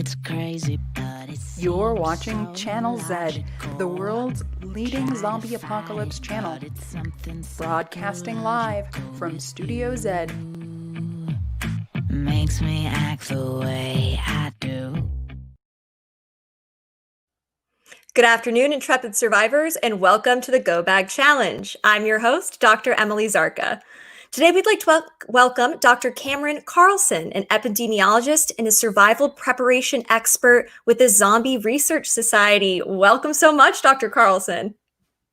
It's crazy, but it's You're watching Channel Z, the world's leading zombie apocalypse channel. Broadcasting live from Studio Z. Makes me act the way I do. Good afternoon, intrepid survivors, and welcome to the Go Bag Challenge. I'm your host, Dr. Emily Zarka. Today, we'd like to welcome Dr. Cameron Carlson, an epidemiologist and a survival preparation expert with the Zombie Research Society. Welcome so much, Dr. Carlson.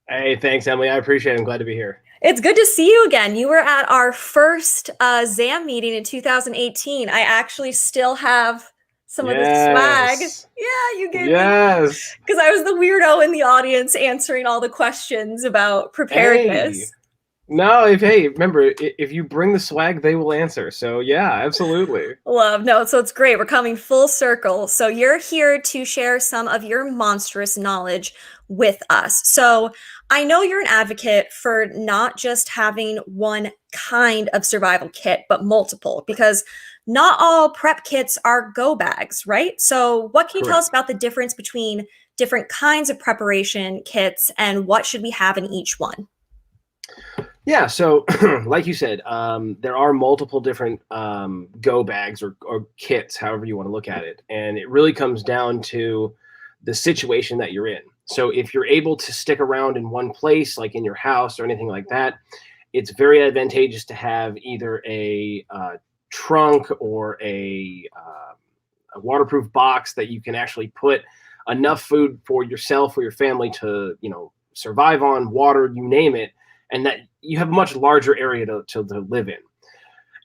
Hey, thanks, Emily. I appreciate it. I'm glad to be here. It's good to see you again. You were at our first ZAM meeting in 2018. I actually still have some of the swag. Yeah, you gave me. Yes. Because I was the weirdo in the audience answering all the questions about preparedness. Hey. No, remember, if you bring the swag, they will answer. So yeah, absolutely. So it's great. We're coming full circle. So you're here to share some of your monstrous knowledge with us. So I know you're an advocate for not just having one kind of survival kit, but multiple, because not all prep kits are go bags, right? So what can you tell us about the difference between different kinds of preparation kits and what should we have in each one? Yeah, so like you said, there are multiple different go bags or kits, however you want to look at it. And it really comes down to the situation that you're in. So if you're able to stick around in one place, like in your house or anything like that, it's very advantageous to have either a trunk or a waterproof box that you can actually put enough food for yourself or your family to, survive on, water, you name it, and that you have a much larger area to live in.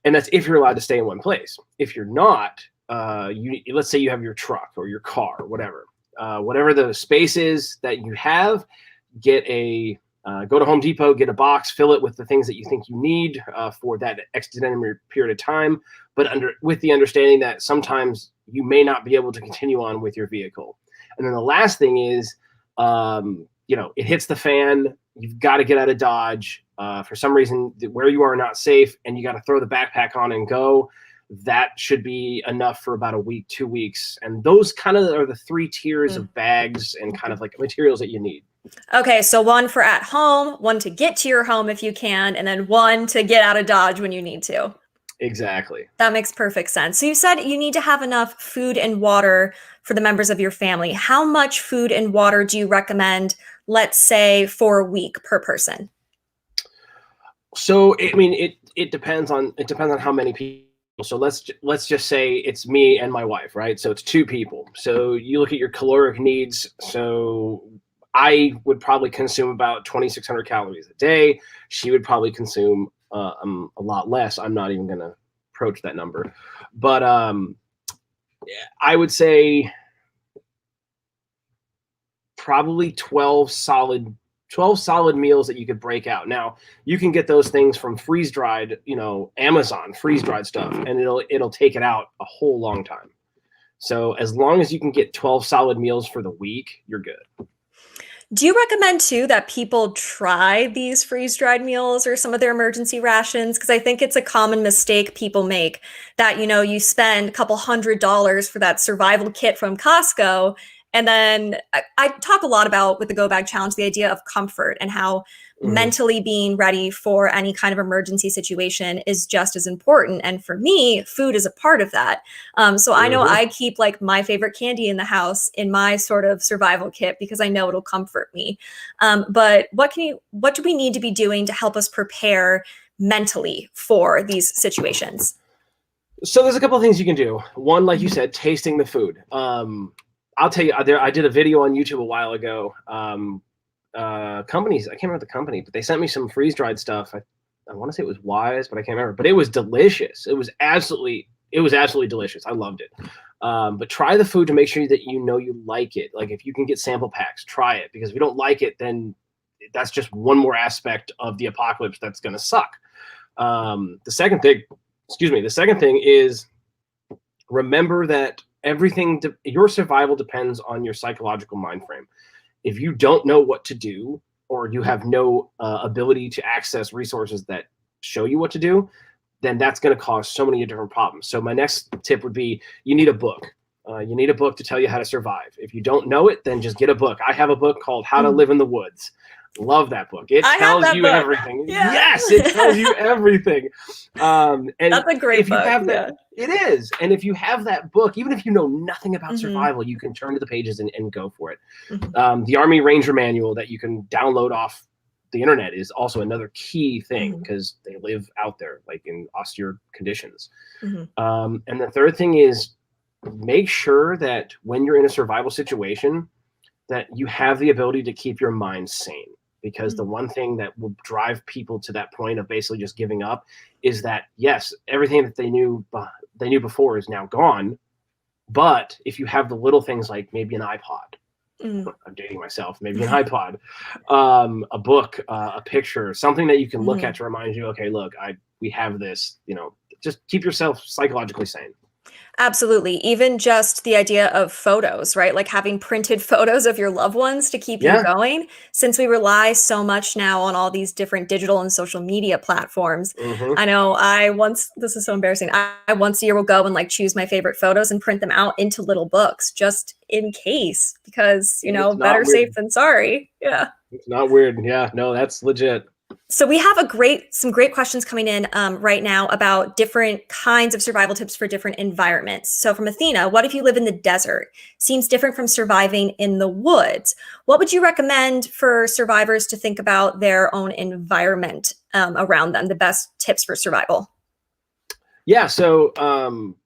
And that's if you're allowed to stay in one place. If you're not, let's say you have your truck or your car, or whatever the space is that you have, go to Home Depot, get a box, fill it with the things that you think you need for that extended period of time, but with the understanding that sometimes you may not be able to continue on with your vehicle. And then the last thing is, it hits the fan. You've got to get out of Dodge. For some reason, where you are not safe, and you got to throw the backpack on and go. That should be enough for about a week, 2 weeks. And those kind of are the three tiers of bags and kind of like materials that you need. Okay, so one for at home, one to get to your home if you can, and then one to get out of Dodge when you need to. Exactly. That makes perfect sense. So you said you need to have enough food and water for the members of your family. How much food and water do you recommend, let's say, for a week per person? So, it depends on how many people. So let's just say it's me and my wife, right? So it's two people. So you look at your caloric needs. So I would probably consume about 2,600 calories a day. She would probably consume a lot less. I'm not even going to approach that number. But I would say probably 12 solid meals that you could break out. Now, you can get those things from freeze-dried, Amazon, freeze-dried stuff, and it'll take it out a whole long time. So as long as you can get 12 solid meals for the week, you're good. Do you recommend, too, that people try these freeze-dried meals or some of their emergency rations? Because I think it's a common mistake people make that, you spend a couple $100 for that survival kit from Costco. And then I talk a lot about, with the Go Bag Challenge, the idea of comfort and how mentally being ready for any kind of emergency situation is just as important. And for me, food is a part of that. So I know I keep my favorite candy in the house in my sort of survival kit because I know it'll comfort me. But what do we need to be doing to help us prepare mentally for these situations? So there's a couple of things you can do. One, like you said, tasting the food. I'll tell you, I did a video on YouTube a while ago. Companies, I can't remember the company, but they sent me some freeze-dried stuff. I want to say it was Wise, but I can't remember. But it was delicious. It was absolutely delicious. I loved it. But try the food to make sure that you like it. Like if you can get sample packs, try it. Because if you don't like it, then that's just one more aspect of the apocalypse that's going to suck. The second thing is remember that your survival depends on your psychological mind frame. If you don't know what to do, or you have no ability to access resources that show you what to do, then that's going to cause so many different problems. So my next tip would be you need a book. You need a book to tell you how to survive. If you don't know it, then just get a book. I have a book called How to Live in the Woods. Love that book. It tells you book. Everything. Yeah. Yes, it tells you everything. And that's a great if book. You have that, it is. And if you have that book, even if you know nothing about survival, you can turn to the pages and go for it. The Army Ranger Manual that you can download off the internet is also another key thing because they live out there, like in austere conditions. And the third thing is make sure that when you're in a survival situation that you have the ability to keep your mind sane, because the one thing that will drive people to that point of basically just giving up is that, yes, everything that they knew before is now gone. But if you have the little things like maybe an iPod, I'm dating myself, maybe an iPod, a book, a picture, something that you can look at to remind you, okay, look, we have this, just keep yourself psychologically sane. Absolutely. Even just the idea of photos, right? Like having printed photos of your loved ones to keep you going. Since we rely so much now on all these different digital and social media platforms. I know this is so embarrassing. I once a year will go and like choose my favorite photos and print them out into little books just in case, because, better safe than sorry. Yeah. It's not weird. Yeah, no, that's legit. So we have some great questions coming in right now about different kinds of survival tips for different environments. So from Athena, what if you live in the desert? Seems different from surviving in the woods. What would you recommend for survivors to think about their own environment around them? The best tips for survival? Yeah, so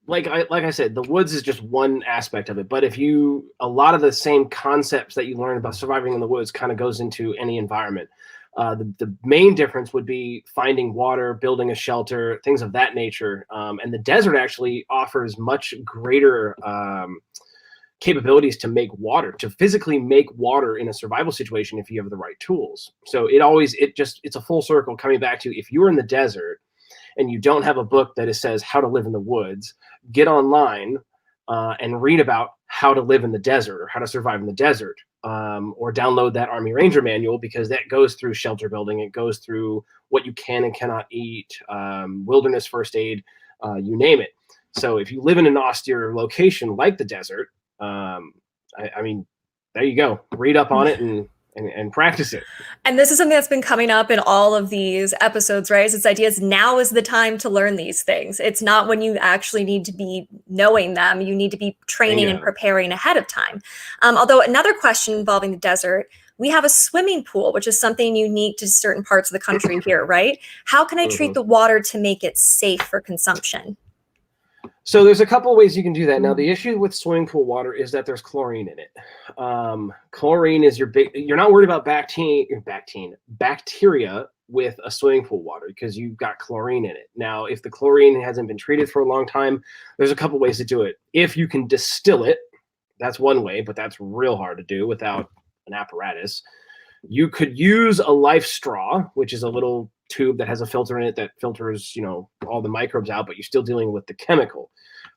like I said, the woods is just one aspect of it. But a lot of the same concepts that you learn about surviving in the woods kind of goes into any environment. The main difference would be finding water, building a shelter, things of that nature. And the desert actually offers much greater capabilities to make water, to physically make water in a survival situation if you have the right tools. So it's a full circle coming back to, if you're in the desert and you don't have a book that says how to live in the woods, get online and read about how to live in the desert or how to survive in the desert. Or download that Army Ranger Manual, because that goes through shelter building. It goes through what you can and cannot eat, wilderness first aid, you name it. So if you live in an austere location like the desert, I mean, there you go. Read up on it and practice it. And this is something that's been coming up in all of these episodes, right? It's idea is now is the time to learn these things. It's not when you actually need to be knowing them. You need to be training and preparing ahead of time. Although another question involving the desert, we have a swimming pool, which is something unique to certain parts of the country here, right? How can I treat the water to make it safe for consumption? So there's a couple of ways you can do that. Now, the issue with swimming pool water is that there's chlorine in it. Chlorine is you're not worried about bacteria with a swimming pool water because you've got chlorine in it. Now, if the chlorine hasn't been treated for a long time, there's a couple ways to do it. If you can distill it, that's one way, but that's real hard to do without an apparatus. You could use a life straw, which is a little tube that has a filter in it that filters, all the microbes out, but you're still dealing with the chemical.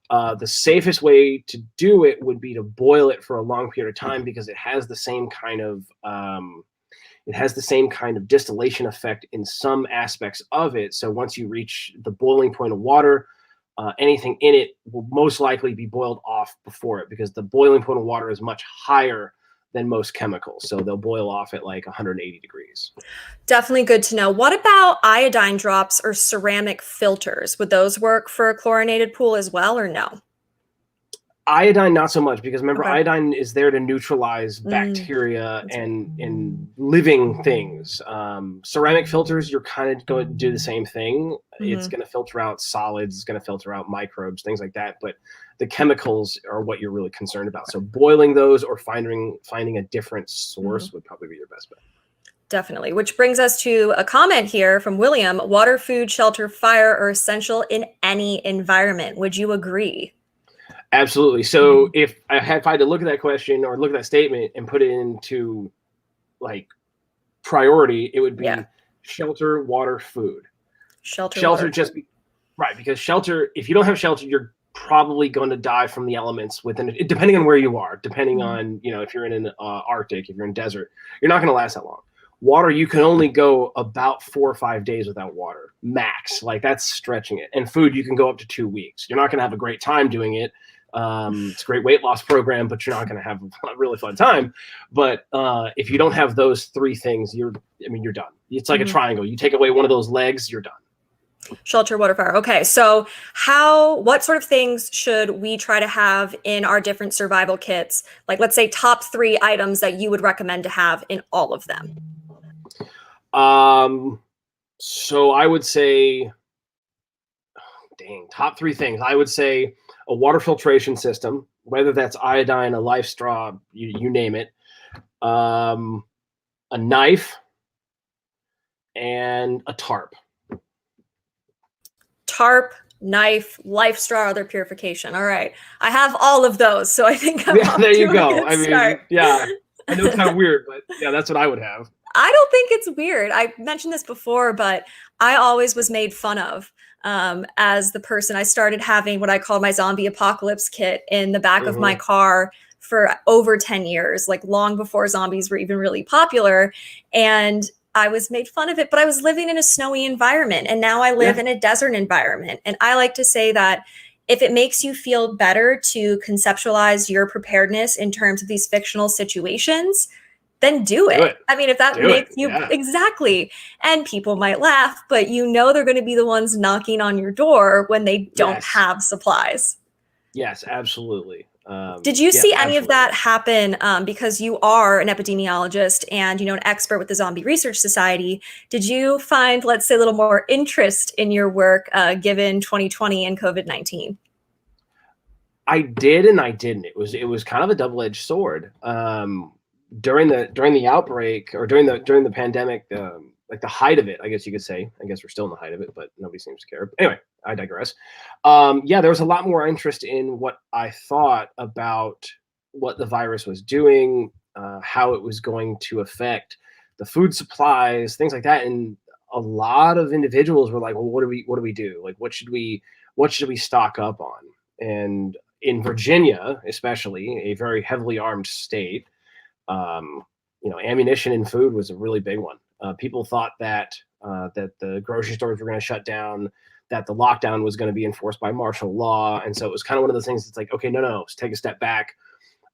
The safest way to do it would be to boil it for a long period of time, because it has the same kind of distillation effect in some aspects of it. So once you reach the boiling point of water, anything in it will most likely be boiled off before it, because the boiling point of water is much higher than most chemicals. So they'll boil off at like 180 degrees. Definitely good to know. What about iodine drops or ceramic filters? Would those work for a chlorinated pool as well, or no? Iodine, not so much, because remember, iodine is there to neutralize bacteria and living things. Ceramic filters, you're kind of going to do the same thing. It's going to filter out solids, it's going to filter out microbes, things like that. But the chemicals are what you're really concerned about. So boiling those or finding a different source would probably be your best bet. Definitely. Which brings us to a comment here from William. Water, food, shelter, fire are essential in any environment. Would you agree? Absolutely. So if I had to look at that question or look at that statement and put it into like priority, it would be shelter, water, food. Shelter water. Because shelter, if you don't have shelter, you're probably going to die from the elements within it, depending on where you are, depending on, if you're in an Arctic, if you're in desert, you're not going to last that long. Water, you can only go about 4 or 5 days without water, max. Like, that's stretching it. And food, you can go up to 2 weeks. You're not going to have a great time doing it. It's a great weight loss program, but you're not going to have a really fun time. But if you don't have those three things, you're done. It's like a triangle. You take away one of those legs, you're done. Shelter, water, fire. Okay, so what sort of things should we try to have in our different survival kits? Like, let's say top 3 items that you would recommend to have in all of them. So I would say, top 3 things. I would say a water filtration system, whether that's iodine, a life straw, you name it, a knife, and a tarp. Tarp, knife, life straw, other purification. All right. I have all of those, so I think I'm there you go. Start. Yeah. I know it's kind of weird, but yeah, that's what I would have. I don't think it's weird. I mentioned this before, but I always was made fun of as the person. I started having what I called my zombie apocalypse kit in the back of my car for over 10 years, like long before zombies were even really popular. And I was made fun of it, but I was living in a snowy environment, and now I live in a desert environment. And I like to say that if it makes you feel better to conceptualize your preparedness in terms of these fictional situations, then do it. I mean, if that makes you exactly. And people might laugh, but they're going to be the ones knocking on your door when they don't have supplies. Yes, absolutely. Did you see any of that happen because you are an epidemiologist and, an expert with the Zombie Research Society? Did you find, let's say, a little more interest in your work given 2020 and COVID-19? I did and I didn't. It was kind of a double-edged sword. During the outbreak or during the pandemic, like the height of it, I guess you could say. I guess we're still in the height of it, but nobody seems to care. Anyway, I digress. There was a lot more interest in what I thought about what the virus was doing, how it was going to affect the food supplies, things like that. And a lot of individuals were like, well, what do we do? Like, what should we stock up on? And in Virginia, especially, a very heavily armed state, ammunition and food was a really big one. People thought that the grocery stores were going to shut down, that the lockdown was going to be enforced by martial law. And so it was kind of one of those things that's like, okay, no, let's take a step back,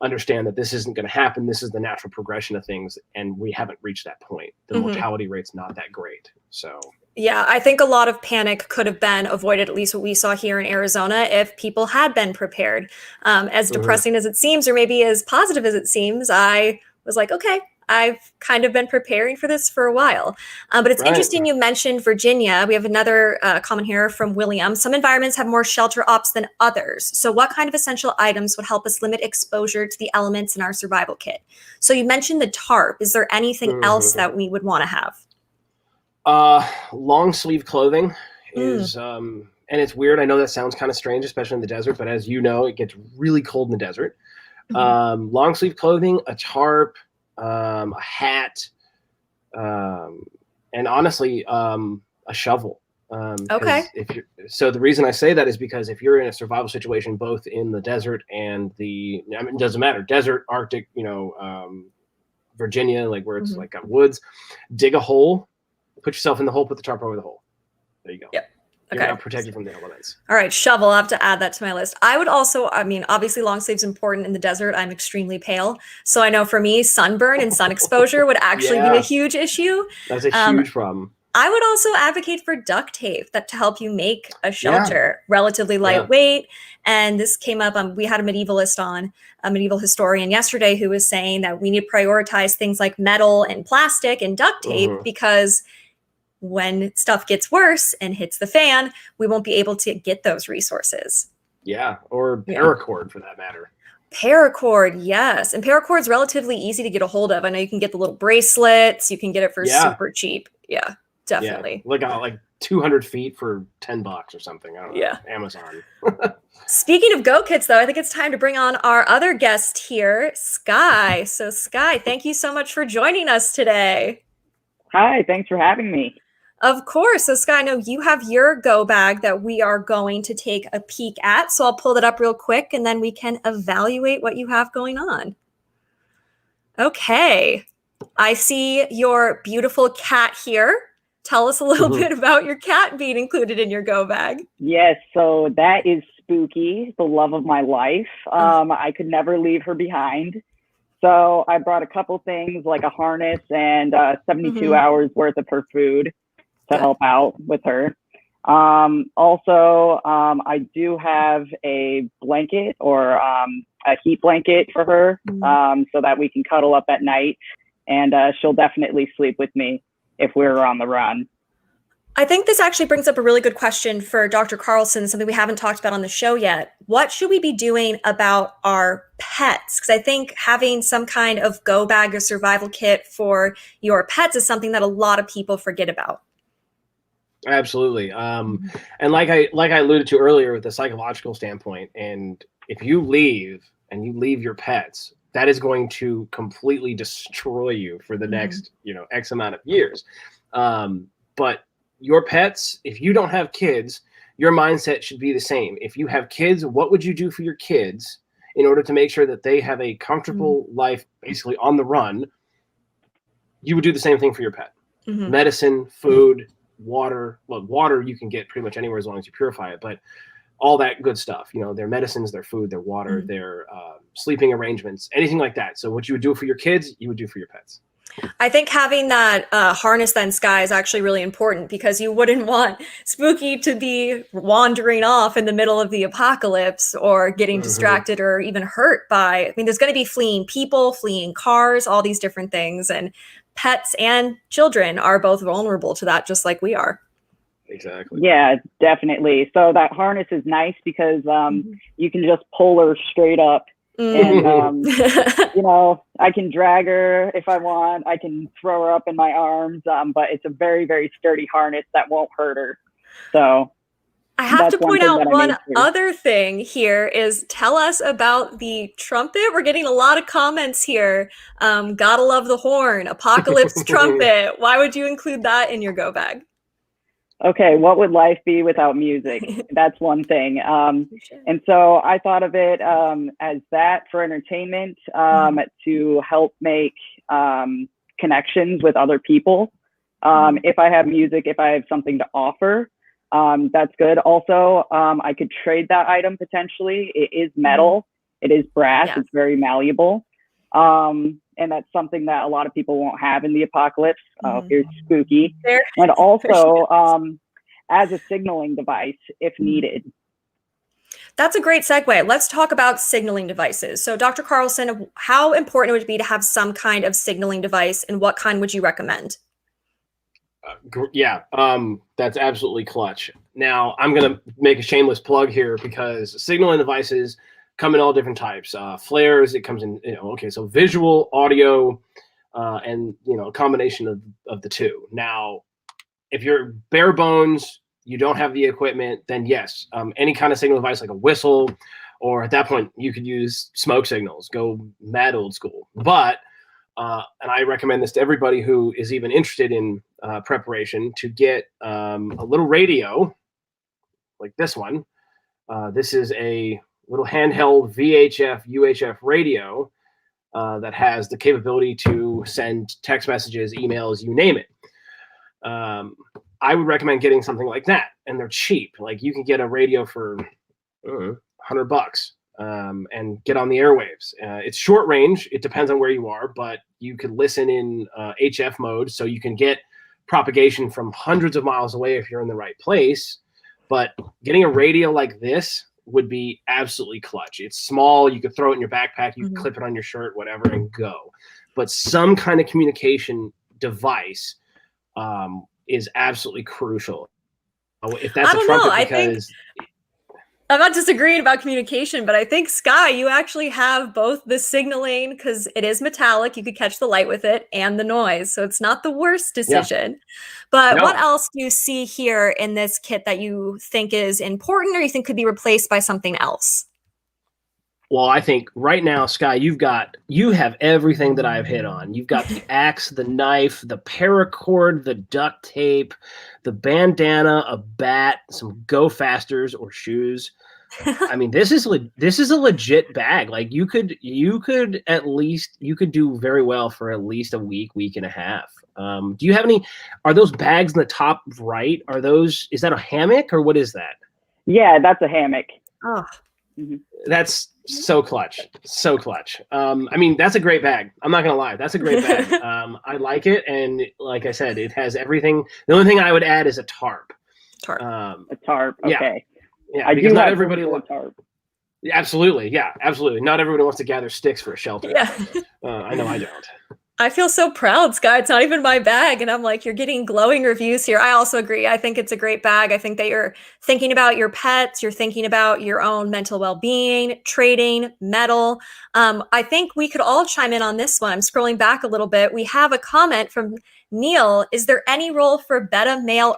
understand that this isn't going to happen. This is the natural progression of things. And we haven't reached that point. The mortality rate's not that great. So yeah, I think a lot of panic could have been avoided, at least what we saw here in Arizona, if people had been prepared. As depressing as it seems, or maybe as positive as it seems, I was like, okay, I've kind of been preparing for this for a while. But it's interesting you mentioned Virginia. We have another comment here from William. Some environments have more shelter ops than others. So what kind of essential items would help us limit exposure to the elements in our survival kit? So you mentioned the tarp. Is there anything else that we would want to have? Long sleeve clothing is, and it's weird. I know that sounds kind of strange, especially in the desert, but as you know, it gets really cold in the desert. Long sleeve clothing, a tarp, a hat, and honestly, a shovel. Okay. So the reason I say that is because if you're in a survival situation, both in the desert and it doesn't matter, desert, Arctic, Virginia, like where it's like got woods, dig a hole, put yourself in the hole, put the tarp over the hole. There you go. Yep. Okay. You're protected from the elements. All right, shovel. I'll have to add that to my list. I would also, obviously long sleeves important in the desert. I'm extremely pale. So I know for me, sunburn and sun exposure would actually be a huge issue. That's a huge problem. I would also advocate for duct tape to help you make a shelter relatively lightweight. And this came up, we had a medievalist on, a medieval historian yesterday, who was saying that we need to prioritize things like metal and plastic and duct tape because when stuff gets worse and hits the fan, we won't be able to get those resources. Yeah, or paracord for that matter. Paracord, yes. And paracord is relatively easy to get a hold of. I know you can get the little bracelets. You can get it for super cheap. Yeah, definitely. Yeah. Like 200 feet for $10 or something. I don't know. Amazon. Speaking of go kits, though, I think it's time to bring on our other guest here, Skye. So, Skye, thank you so much for joining us today. Hi, thanks for having me. Of course. So, Skye, I know you have your go bag that we are going to take a peek at. So I'll pull that up real quick and then we can evaluate what you have going on. Okay. I see your beautiful cat here. Tell us a little bit about your cat being included in your go bag. Yes, so that is Spooky, the love of my life. I could never leave her behind. So I brought a couple things like a harness and 72 hours worth of her food to help out with her. Also, I do have a blanket or a heat blanket for her so that we can cuddle up at night, and she'll definitely sleep with me if we're on the run. I think this actually brings up a really good question for Dr. Carlson, something we haven't talked about on the show yet. What should we be doing about our pets? Because I think having some kind of go bag or survival kit for your pets is something that a lot of people forget about. Absolutely. And like I alluded to earlier with the psychological standpoint, and if you leave your pets, that is going to completely destroy you for the next, X amount of years. But your pets, if you don't have kids, your mindset should be the same. If you have kids, what would you do for your kids in order to make sure that they have a comfortable life, basically on the run? You would do the same thing for your pet. Medicine, food, water. Well, water you can get pretty much anywhere as long as you purify it, but all that good stuff, their medicines, their food, their water, their sleeping arrangements, anything like that. So what you would do for your kids, you would do for your pets. I think having that harness then, Skye, is actually really important, because you wouldn't want Spooky to be wandering off in the middle of the apocalypse or getting distracted or even hurt by, there's going to be fleeing people, fleeing cars, all these different things. And pets and children are both vulnerable to that, just like we are. Exactly. Yeah, definitely. So that harness is nice because you can just pull her straight up. And, I can drag her if I want. I can throw her up in my arms. But it's a very, very sturdy harness that won't hurt her. So I have to point out one other thing here is tell us about the trumpet. We're getting a lot of comments here. Gotta love the horn, apocalypse trumpet. Why would you include that in your go bag? Okay, what would life be without music? That's one thing. And so I thought of it as that for entertainment, to help make connections with other people. If I have music, if I have something to offer, that's good. Also, I could trade that item potentially. It is metal. It is brass. Yeah. It's very malleable. And that's something that a lot of people won't have in the apocalypse. Here's Spooky. And also as a signaling device if needed. That's a great segue. Let's talk about signaling devices. So Dr. Carlson, how important would it be to have some kind of signaling device, and what kind would you recommend? That's absolutely clutch. Now, I'm going to make a shameless plug here because signaling devices come in all different types. Flares, it comes in, so visual, audio, and, a combination of the two. Now, if you're bare bones, you don't have the equipment, then yes, any kind of signal device like a whistle, or at that point, you could use smoke signals, go mad old school. But, and I recommend this to everybody who is even interested in preparation, to get a little radio like this one. This is a little handheld VHF, UHF radio that has the capability to send text messages, emails, you name it. I would recommend getting something like that, and they're cheap. Like you can get a radio for $100 and get on the airwaves. It's short range. It depends on where you are, but you could listen in HF mode, so you can get propagation from hundreds of miles away if you're in the right place. But getting a radio like this would be absolutely clutch. It's small. You could throw it in your backpack. You can clip it on your shirt, whatever, and go. But some kind of communication device is absolutely crucial. If that's a trumpet, because I'm not disagreeing about communication, but I think, Skye, you actually have both the signaling, because it is metallic, you could catch the light with it, and the noise. So it's not the worst decision. Yeah. But what else do you see here in this kit that you think is important, or you think could be replaced by something else? Well, I think right now, Skye, you have everything that I've hit on. You've got the axe, the knife, the paracord, the duct tape, the bandana, a bat, some go fasters or shoes. I mean, this is a legit bag. Like you could do very well for at least a week and a half. Do you have any? Are those bags in the top right? Is that a hammock or what is that? Yeah, that's a hammock. Oh, That's so clutch. So clutch. I mean, that's a great bag. I'm not going to lie. That's a great bag. I like it. And like I said, it has everything. The only thing I would add is a tarp. tarp. A tarp. Okay. Yeah, I because do not have everybody a tarp. Absolutely. Yeah, absolutely. Not everybody wants to gather sticks for a shelter. Yeah. I know I don't. I feel so proud, Skye. It's not even my bag. And I'm like, you're getting glowing reviews here. I also agree. I think it's a great bag. I think that you're thinking about your pets. You're thinking about your own mental well-being, trading, metal. I think we could all chime in on this one. I'm scrolling back a little bit. We have a comment from Neil. Is there any role for beta male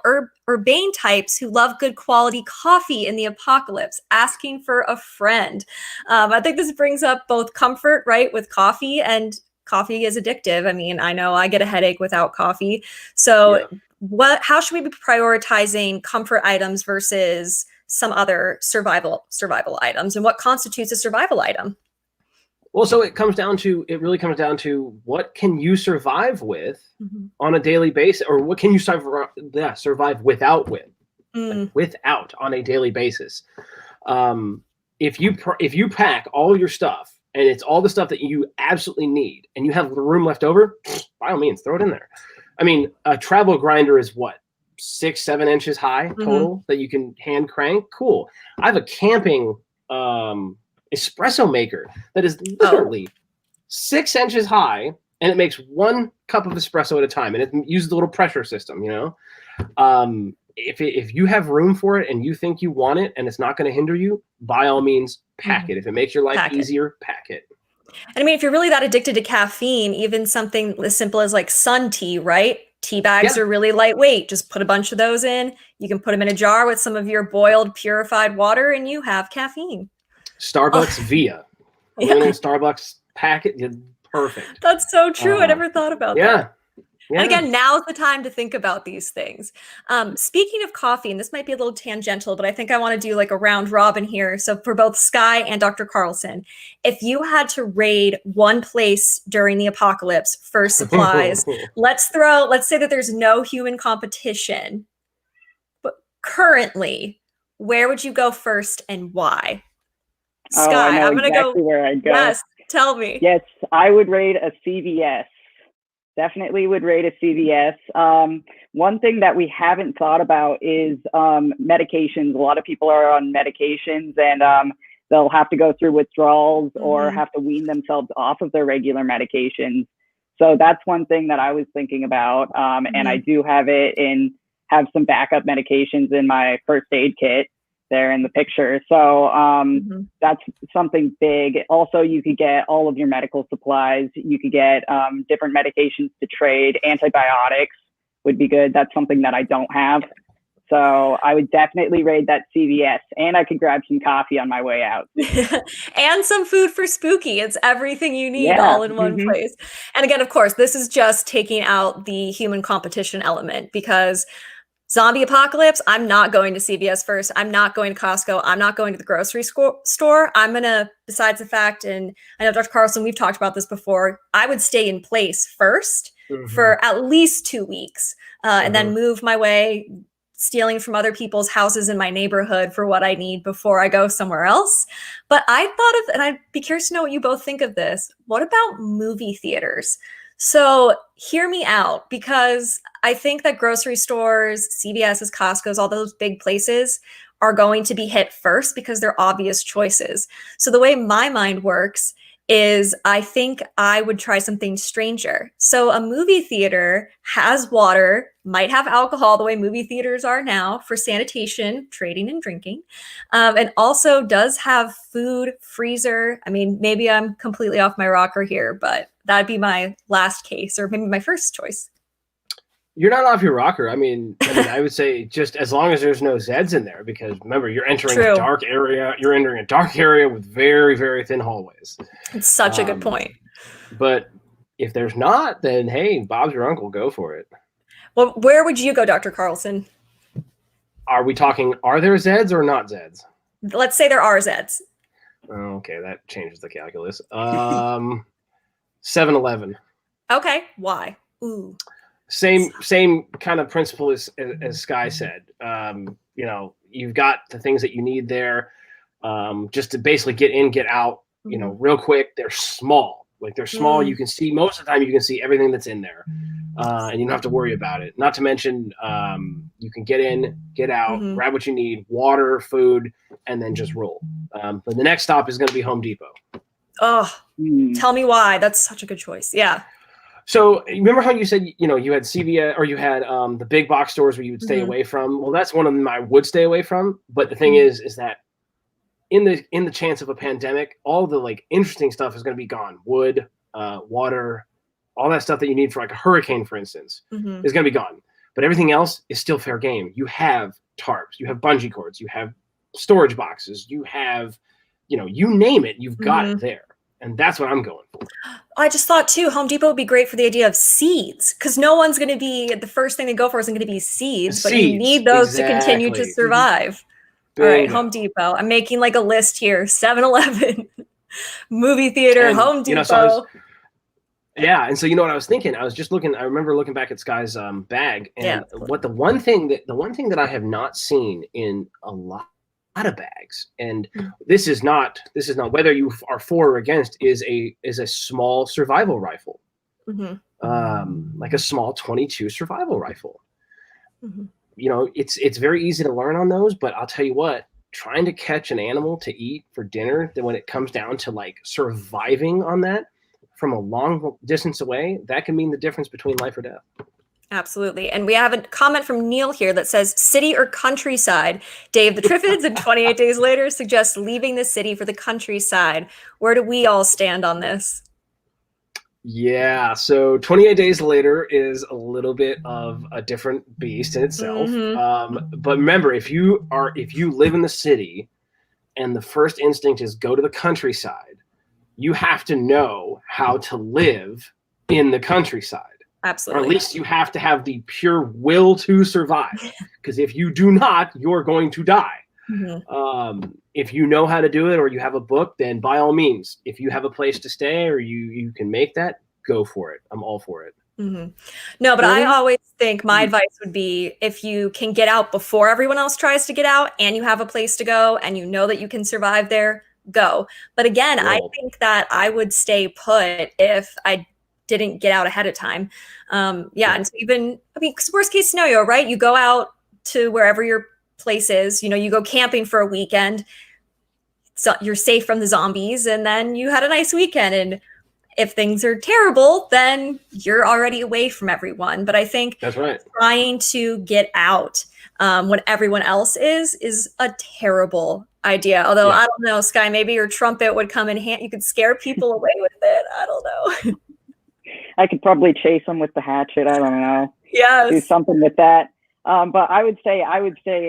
urbane types who love good quality coffee in the apocalypse? Asking for a friend. I think this brings up both comfort, right, with coffee, and coffee is addictive. I mean, I know I get a headache without coffee. So how should we be prioritizing comfort items versus some other survival items? And what constitutes a survival item? Well, so it really comes down to what can you survive with on a daily basis, or what can you survive without without on a daily basis. If you pack all your stuff, and it's all the stuff that you absolutely need, and you have room left over, by all means, throw it in there. I mean, a travel grinder is what, 6-7 inches high total that you can hand crank? Cool. I have a camping espresso maker that is literally 6 inches high, and it makes 1 cup of espresso at a time, and it uses the little pressure system, you know? If you have room for it and you think you want it and it's not going to hinder you, by all means, pack it. If it makes your life easier, pack it. And I mean, if you're really that addicted to caffeine, even something as simple as like sun tea, right? Tea bags are really lightweight. Just put a bunch of those in. You can put them in a jar with some of your boiled, purified water, and you have caffeine. Starbucks Via. Little Starbucks packet, perfect. That's so true. I never thought about that. Yeah. And again, now's the time to think about these things. Speaking of coffee, and this might be a little tangential, but I think I want to do like a round robin here. So for both Skye and Dr. Carlson, if you had to raid one place during the apocalypse for supplies, let's say that there's no human competition, but currently, where would you go first and why? Skye, I'm going to go where I'd go. Yes, tell me. Yes, I would raid a CVS. Definitely would rate a CVS. One thing that we haven't thought about is medications. A lot of people are on medications, and they'll have to go through withdrawals or have to wean themselves off of their regular medications. So that's one thing that I was thinking about. And I do have have some backup medications in my first aid kit there in the picture. So that's something big. Also, you could get all of your medical supplies. You could get different medications to trade. Antibiotics would be good. That's something that I don't have. So I would definitely raid that CVS, and I could grab some coffee on my way out. And some food for spooky. It's everything you need all in one place. And again, of course, this is just taking out the human competition element, because zombie apocalypse, I'm not going to CVS first. I'm not going to Costco. I'm not going to the grocery store. I'm going to, besides the fact, and I know Dr. Carlson, we've talked about this before, I would stay in place first for at least 2 weeks and then move my way, stealing from other people's houses in my neighborhood for what I need before I go somewhere else. But I thought of, and I'd be curious to know what you both think of this. What about movie theaters? So hear me out, because I think that grocery stores, CVS's, Costco's, all those big places are going to be hit first because they're obvious choices. So the way my mind works is I think I would try something stranger. So a movie theater has water, might have alcohol the way movie theaters are now for sanitation, trading, and drinking, and also does have food, freezer. I mean, maybe I'm completely off my rocker here, but that'd be my last case, or maybe my first choice. You're not off your rocker. I mean, I would say just as long as there's no Zeds in there, because remember, you're entering a dark area. You're entering a dark area with very, very thin hallways. It's such a good point. But if there's not, then hey, Bob's your uncle. Go for it. Well, where would you go, Dr. Carlson? Are we talking, are there Zeds or not Zeds? Let's say there are Zeds. Okay, that changes the calculus. 7-Eleven. Okay, why? Ooh. Same kind of principle as Skye said. You know, you've got the things that you need there. just to basically get in, get out, you know, real quick. They're small. Like they're small. You can see most of the time. You can see everything that's in there, and you don't have to worry about it. Not to mention, you can get in, get out, grab what you need, water, food, and then just roll. But the next stop is going to be Home Depot. Oh, tell me why. That's such a good choice. Yeah. So remember how you said, you know, you had CVS or you had the big box stores where you would stay away from? Well, that's one of them I would stay away from. But the thing is that in the chance of a pandemic, all the like interesting stuff is going to be gone. Wood, water, all that stuff that you need for like a hurricane, for instance, is going to be gone. But everything else is still fair game. You have tarps, you have bungee cords, you have storage boxes, you have, you know, you name it, you've got it there. And that's what I'm going for. I just thought too, Home Depot would be great for the idea of seeds, because no one's going to be, the first thing they go for isn't going to be seeds, but you need those to continue to survive. All right, Home Depot. I'm making like a list here. 7-Eleven, movie theater, and, Home Depot. You know, so and so you know what I was thinking? I was just looking, I remember looking back at Skye's bag, and the one thing that I have not seen in a lot of bags, and this is not whether you are for or against, is a small survival rifle, like a small 22 survival rifle. You know, it's very easy to learn on those, but I'll tell you what, trying to catch an animal to eat for dinner, then when it comes down to like surviving on that from a long distance away, that can mean the difference between life or death. Absolutely. And we have a comment from Neil here that says, city or countryside? Dave the Triffids and 28 Days Later suggests leaving the city for the countryside. Where do we all stand on this? Yeah, so 28 Days Later is a little bit of a different beast in itself. But remember, if you live in the city and the first instinct is go to the countryside, you have to know how to live in the countryside. Absolutely. Or at least you have to have the pure will to survive. Because if you do not, you're going to die. If you know how to do it or you have a book, then by all means, if you have a place to stay or you can make that, go for it. I'm all for it. No, but I always think my advice would be, if you can get out before everyone else tries to get out and you have a place to go and you know that you can survive there, go. But again, I think that I would stay put if I didn't get out ahead of time. And so even, I mean, 'cause worst case scenario, right? You go out to wherever your place is, you know, you go camping for a weekend, so you're safe from the zombies, and then you had a nice weekend. And if things are terrible, then you're already away from everyone. But I think that's right. Trying to get out when everyone else is a terrible idea. Although I don't know, Skye, maybe your trumpet would come in hand. You could scare people away with it. I don't know. I could probably chase them with the hatchet. I don't know. Yes. Do something with that. But I would say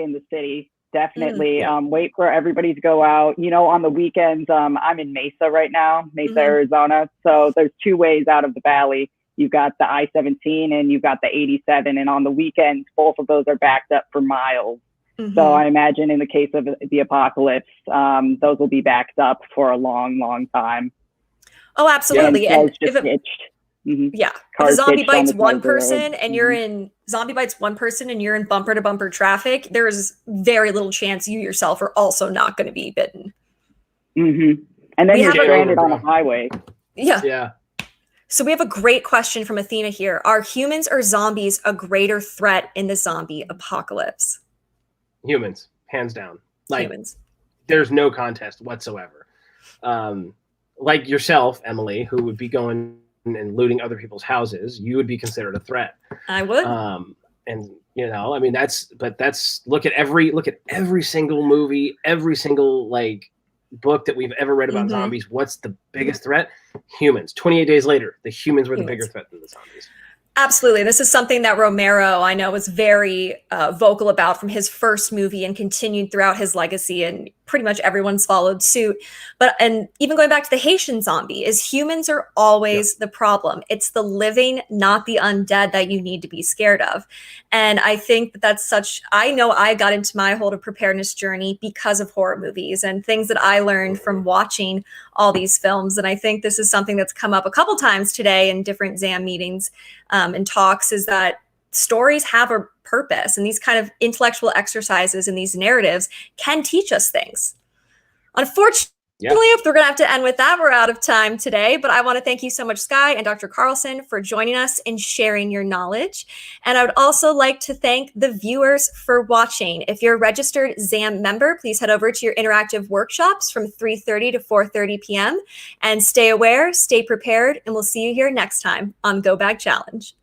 in the city, definitely. Wait for everybody to go out. You know, on the weekends, I'm in Mesa right now, Arizona. So there's two ways out of the valley. You've got the I-17 and you've got the 87. And on the weekends, both of those are backed up for miles. So I imagine in the case of the apocalypse, those will be backed up for a long, long time. Oh, absolutely. And if if the zombie bites one person and you're in bumper to bumper traffic, there's very little chance you yourself are also not going to be bitten. And then you're stranded on a highway. Yeah. So we have a great question from Athena here. Are humans or zombies a greater threat in the zombie apocalypse? Humans, hands down. Like, humans. There's no contest whatsoever. Like yourself, Emily, who would be going and looting other people's houses, you would be considered a threat. I would. And you know, I mean, that's look at every single movie, every single like book that we've ever read about zombies. What's the biggest threat? Humans. 28 Days Later, the humans were the bigger threat than the zombies. Absolutely. This is something that Romero, I know, was very vocal about from his first movie and continued throughout his legacy, and pretty much everyone's followed suit. And even going back to the Haitian zombie, is humans are always the problem. It's the living, not the undead, that you need to be scared of. And I think that's I know I got into my whole preparedness journey because of horror movies and things that I learned from watching all these films. And I think this is something that's come up a couple times today in different ZAM meetings and talks, is that stories have a purpose, and these kind of intellectual exercises and these narratives can teach us things. Unfortunately, if we're going to have to end with that, we're out of time today. But I want to thank you so much, Skye and Dr. Carlson, for joining us and sharing your knowledge. And I would also like to thank the viewers for watching. If you're a registered ZAM member, please head over to your interactive workshops from 3:30 to 4:30 p.m. And stay aware, stay prepared, and we'll see you here next time on Go Bag Challenge.